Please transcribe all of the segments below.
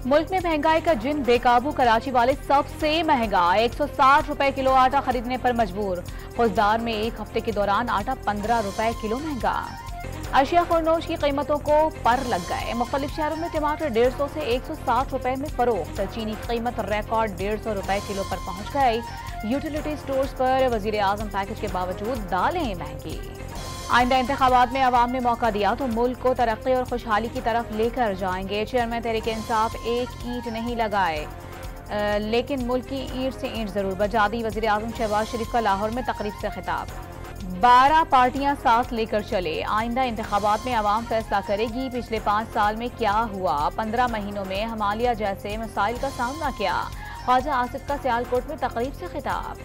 मुल्क में महंगाई का जिन बेकाबू, कराची वाले सबसे महंगा 160 रुपए किलो आटा खरीदने पर मजबूर। खुशदार में एक हफ्ते के दौरान आटा 15 रुपए किलो महंगा। अशिया खुरनोश की कीमतों को पर लग गए। मुख्तलिफ शहरों में टमाटर 150 से 160 रुपए में फरोख्त। चीनी की कीमत रिकॉर्ड 150 रुपए किलो पर पहुंच गई। यूटिलिटी स्टोर्स पर वजीर आजम पैकेज के बावजूद दालें महंगी। आइंदा इंतखाबात में अवाम ने मौका दिया तो मुल्क को तरक्की और खुशहाली की तरफ लेकर जाएंगे। चेयरमैन तहरीक इंसाफ एक ईंट नहीं लगाए, लेकिन मुल्क की ईंट से ईंट जरूर बजा दी। वजीर आजम शहबाज शरीफ का लाहौर में तकरीब से खिताब। 12 पार्टियां साथ लेकर चले। आइंदा इंतखाबात में अवाम फैसला करेगी। पिछले 5 साल में क्या हुआ, 15 महीनों में हमालिया जैसे मसाइल का सामना किया। ख्वाजा आसिफ का सियालकोट में तकरीब से खिताब।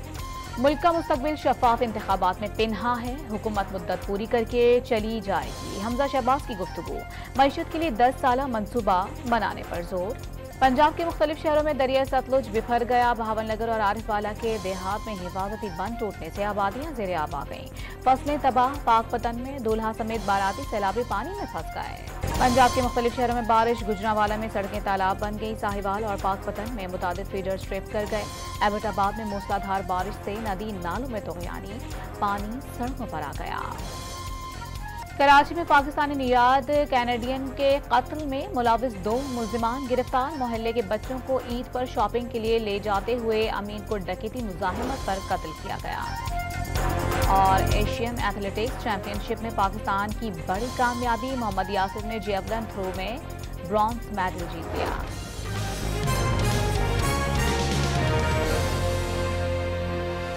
मुल्क का मुस्तकबिल शफाफ इंतखाबात में पिन्हा है। हुकूमत मुद्दत पूरी करके चली जाएगी। हमजा शहबाज की गुफ्तगू। मईशत के लिए 10 साला मनसूबा बनाने पर जोर। पंजाब के मुख्तलिफ शहरों में दरिया सतलुज बिखर गया। भावलनगर और आरिफवाला के देहात में हिफाजती बंद टूटने से आबादियां ज़ेरे आब आ गईं। फसलें तबाह। पाकपतन में दूल्हा समेत बाराती सैलाबी पानी में फंस गए। पंजाब के मुख्तलिफ शहरों में बारिश। गुजरांवाला में सड़कें तालाब बन गई। साहिवाल और पाकपतन में मुतादिद फीडर्स ट्रिप कर गए। एबटाबाद में मूसलाधार बारिश से नदी नालों में तुग़यानी, पानी सड़कों पर आ गया। कराची में पाकिस्तानी नियाद कैनेडियन के कत्ल में मुलविस 2 मुल्जिमान गिरफ्तार। मोहल्ले के बच्चों को ईद पर शॉपिंग के लिए ले जाते हुए अमीन को डकैती मुज़ाहिमत पर कत्ल किया गया। और एशियन एथलेटिक्स चैंपियनशिप में पाकिस्तान की बड़ी कामयाबी। मोहम्मद यासिर ने जेवलिन थ्रो में ब्रॉन्ज मेडल जीत लिया।